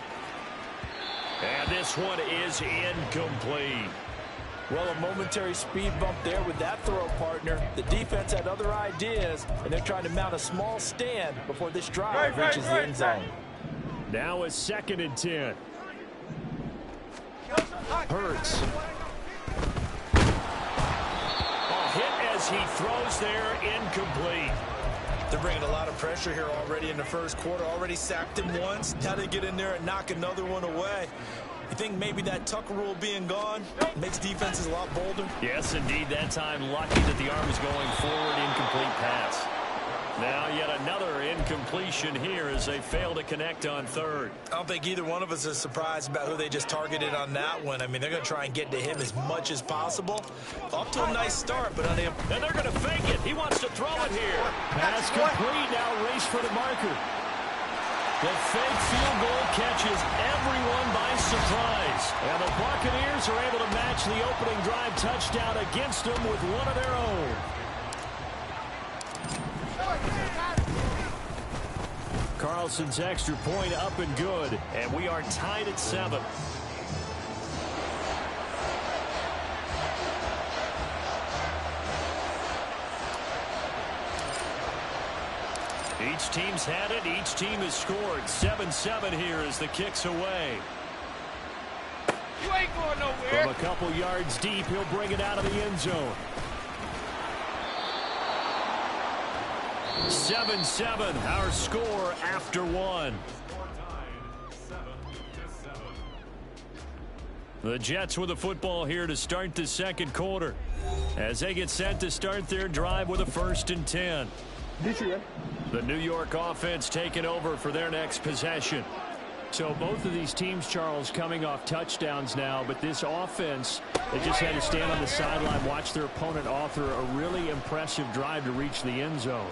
And this one is incomplete. Well, a momentary speed bump there with that throw partner. The defense had other ideas, and they're trying to mount a small stand before this drive reaches the end zone. Now a 2nd and 10. Hurts. A hit as he throws there, incomplete. They're bringing a lot of pressure here already in the first quarter. Already sacked him once. Now they get in there and knock another one away. You think maybe that Tucker rule being gone makes defenses a lot bolder? Yes, indeed. That time lucky that the arm is going forward. Incomplete pass. Now yet another incompletion here as they fail to connect on 3rd. I don't think either one of us is surprised about who they just targeted on that one. I mean, they're going to try and get to him as much as possible. Off to a nice start, but unable. And they're going to fake it. He wants to throw it here. Pass complete. Now race for the marker. The fake field goal catches everyone by surprise. And the Buccaneers are able to match the opening drive touchdown against them with one of their own. Carlson's extra point up and good. And we are tied at 7. Each team's had it. Each team has scored. 7-7 here as the kick's away. You ain't going nowhere. From a couple yards deep, he'll bring it out of the end zone. 7-7, our score after 1. The Jets with the football here to start the second quarter as they get set to start their drive with a 1st and 10. The New York offense taking over for their next possession. So both of these teams, Charles, coming off touchdowns now, but this offense, they just had to stand on the sideline, watch their opponent author a really impressive drive to reach the end zone.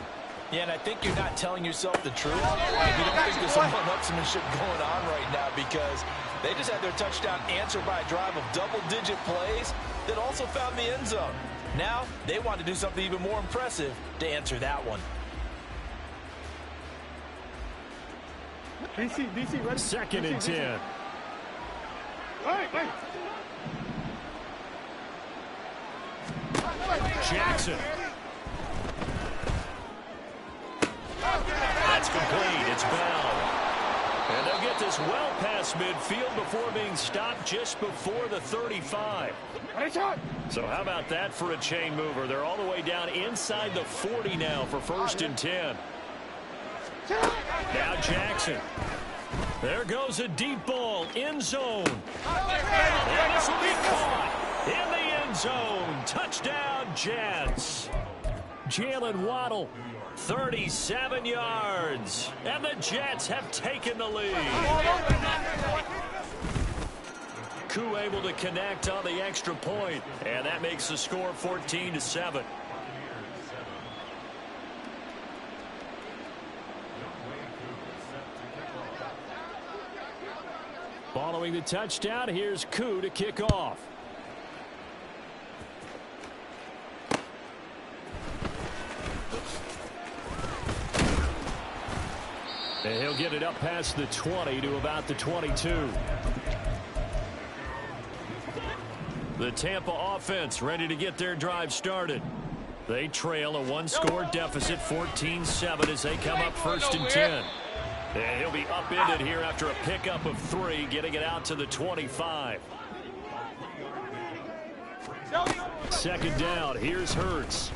Yeah, and I think you're not telling yourself the truth if you don't think there's some one-upsmanship going on right now, because they just had their touchdown answered by a drive of double-digit plays that also found the end zone. Now they want to do something even more impressive to answer that one. DC, ready? 2nd and 10. Hey. Jackson. That's complete. It's bound. And they'll get this well past midfield before being stopped just before the 35. So how about that for a chain mover? They're all the way down inside the 40 now for 1st and 10. Now Jackson. There goes a deep ball. End zone. And this will be caught in the end zone. Touchdown, Jets. Jalen Waddle. 37 yards. And the Jets have taken the lead. Koo able to connect on the extra point. And that makes the score 14-7. Following the touchdown, here's Koo to kick off. And he'll get it up past the 20 to about the 22. The Tampa offense ready to get their drive started. They trail a one-score deficit, 14-7, as they come up 1st and 10. And he'll be upended here after a pickup of 3, getting it out to the 25. 2nd down, here's Hurts.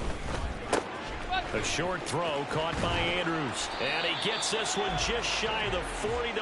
A short throw caught by Andrews. And he gets this one just shy of the 40.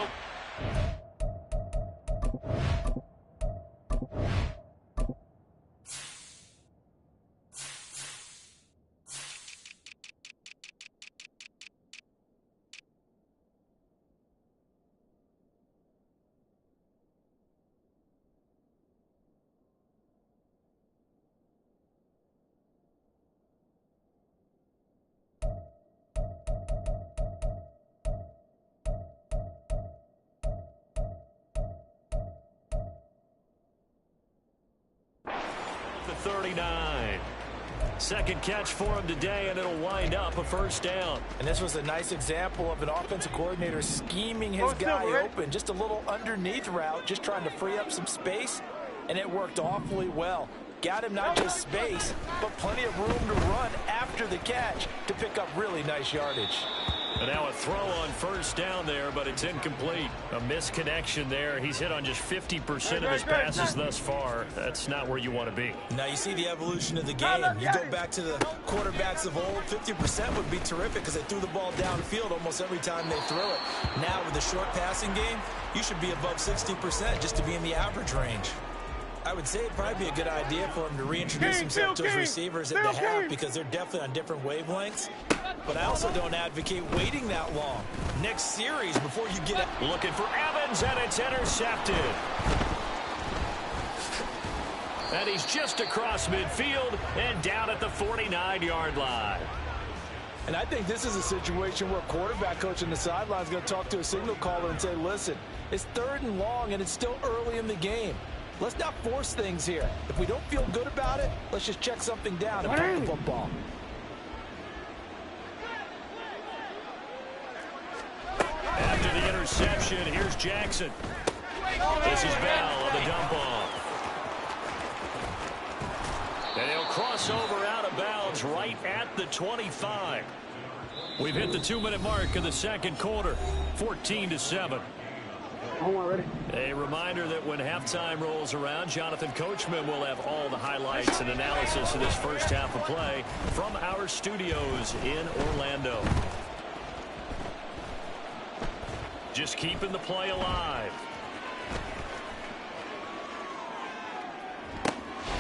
The 39. Second catch for him today, and it'll wind up a 1st down. And this was a nice example of an offensive coordinator scheming his guy open. Just a little underneath route, just trying to free up some space, and it worked awfully well. Got him not just space, but plenty of room to run after the catch to pick up really nice yardage. And now a throw on 1st down there, but it's incomplete. A misconnection there. He's hit on just 50% of his passes thus far. That's not where you want to be. Now you see the evolution of the game. You go back to the quarterbacks of old, 50% would be terrific because they threw the ball downfield almost every time they threw it. Now with the short passing game, you should be above 60% just to be in the average range. I would say it'd probably be a good idea for him to reintroduce himself to his receivers at the half because they're definitely on different wavelengths. But I also don't advocate waiting that long. Next series before you get it. Looking for Evans, and it's intercepted. And he's just across midfield and down at the 49-yard line. And I think this is a situation where a quarterback coach on the sideline is going to talk to a signal caller and say, listen, it's 3rd and long, and it's still early in the game. Let's not force things here. If we don't feel good about it, let's just check something down and punt the football. After the interception, here's Jackson. This is Bell on the dump off. And he'll cross over out of bounds right at the 25. We've hit the 2-minute mark of the 2nd quarter, 14-7. A reminder that when halftime rolls around, Jonathan Coachman will have all the highlights and analysis of this first half of play from our studios in Orlando. Just keeping the play alive.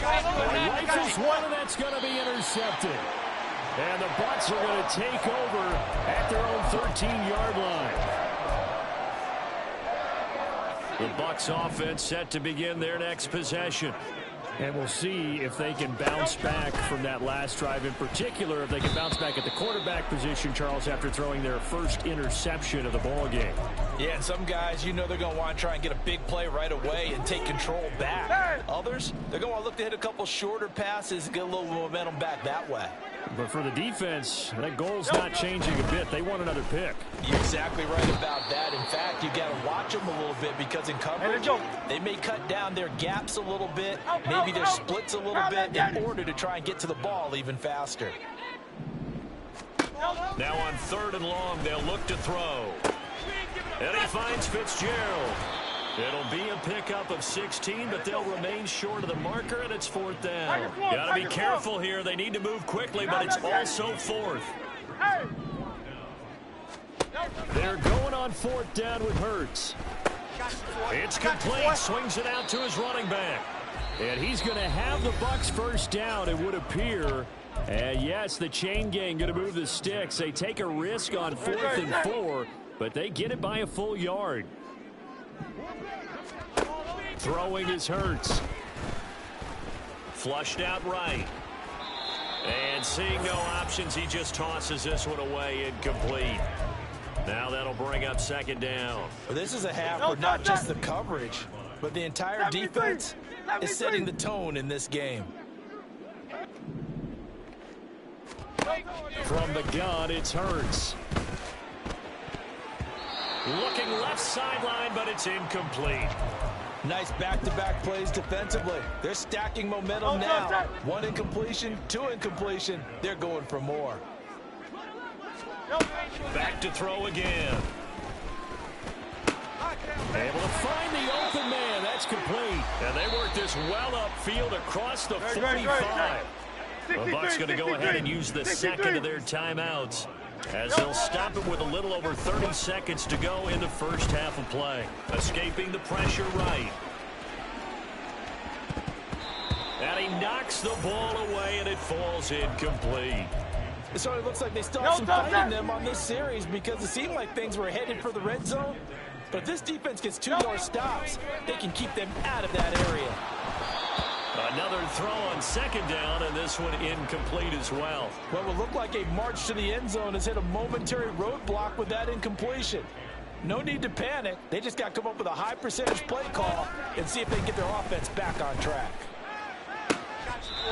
Rifles one, and that's going to be intercepted. And the Bucs are going to take over at their own 13-yard line. The Bucs offense set to begin their next possession. And we'll see if they can bounce back from that last drive in particular, if they can bounce back at the quarterback position, Charles, after throwing their first interception of the ball game. Yeah, and some guys, you know they're going to want to try and get a big play right away and take control back. Others, they're going to want to look to hit a couple shorter passes and get a little momentum back that way. But for the defense, that goal's not changing a bit. They want another pick. You're exactly right about that. In fact, you got to watch them a little bit because in coverage, they may cut down their gaps a little bit, maybe their splits a little bit in order to try and get to the ball even faster. Now on 3rd and long, they'll look to throw. And he finds Fitzgerald. It'll be a pickup of 16, but they'll remain short of the marker, and it's 4th down. Got to be careful here. They need to move quickly, but it's also 4th. They're going on 4th down with Hurts. It's complete. Swings it out to his running back. And he's going to have the Bucs 1st down, it would appear, And yes, the chain gang going to move the sticks. They take a risk on 4th and 4, but they get it by a full yard. Throwing is Hurts. Flushed out right. And seeing no options, he just tosses this one away, incomplete. Now that'll bring up 2nd down. Well, this is a half where not just the coverage, but the entire defense is setting the tone in this game. From the gun, it's Hurts. Looking left sideline, but it's incomplete. Nice back-to-back plays defensively. They're stacking momentum now. 1 incompletion, 2 incompletion. They're going for more. Back to throw again. Able to find the open man. That's complete. And they work this well upfield across the 45. The Bucs going to go ahead and use the second of their timeouts, as they'll stop it with a little over 30 seconds to go in the first half of play. Escaping the pressure right. And he knocks the ball away, and it falls incomplete. So it looks like they still have some fight in them on this series, because it seemed like things were headed for the red zone. But if this defense gets 2 more stops, they can keep them out of that area. Another throw on 2nd down, and this one incomplete as well. What will look like a march to the end zone has hit a momentary roadblock with that incompletion. No need to panic. They just got to come up with a high percentage play call and see if they can get their offense back on track.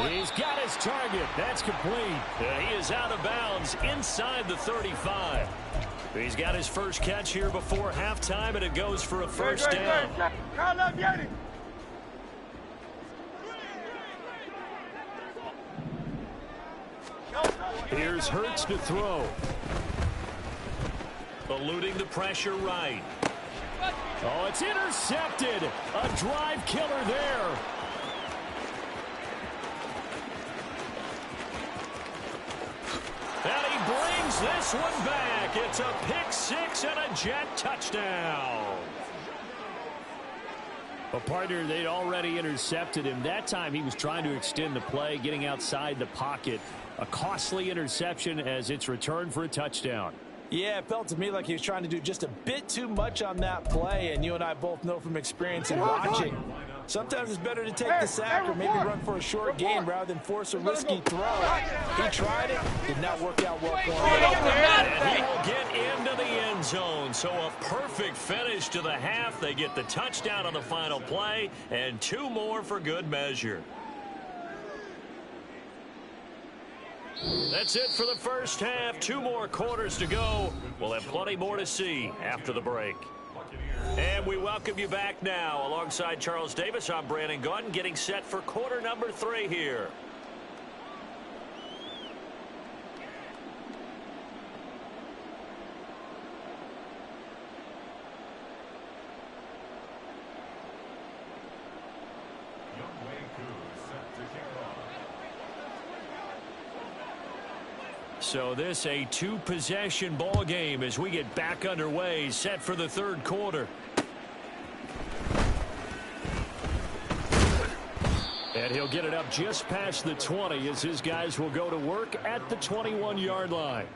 He's got his target. That's complete. He is out of bounds inside the 35. He's got his first catch here before halftime, and it goes for a first down. Here's Hurts to throw. Eluding the pressure right. Oh, it's intercepted. A drive killer there. And he brings this one back. It's a pick 6 and a Jet touchdown. A partner, they'd already intercepted him. That time he was trying to extend the play, getting outside the pocket. A costly interception as it's returned for a touchdown. Yeah, it felt to me like he was trying to do just a bit too much on that play, and you and I both know from experience and watching. Sometimes it's better to take the sack or maybe run for a short gain rather than force a risky throw. He tried it, did not work out well for him. And he will get into the end zone. So a perfect finish to the half. They get the touchdown on the final play, and 2 more for good measure. That's it for the first half. 2 more quarters to go. We'll have plenty more to see after the break. And we welcome you back now. Alongside Charles Davis, I'm Brandon Gaudin, getting set for quarter number 3 here. So this a 2-possession ball game as we get back underway, set for the 3rd quarter. And he'll get it up just past the 20 as his guys will go to work at the 21-yard line.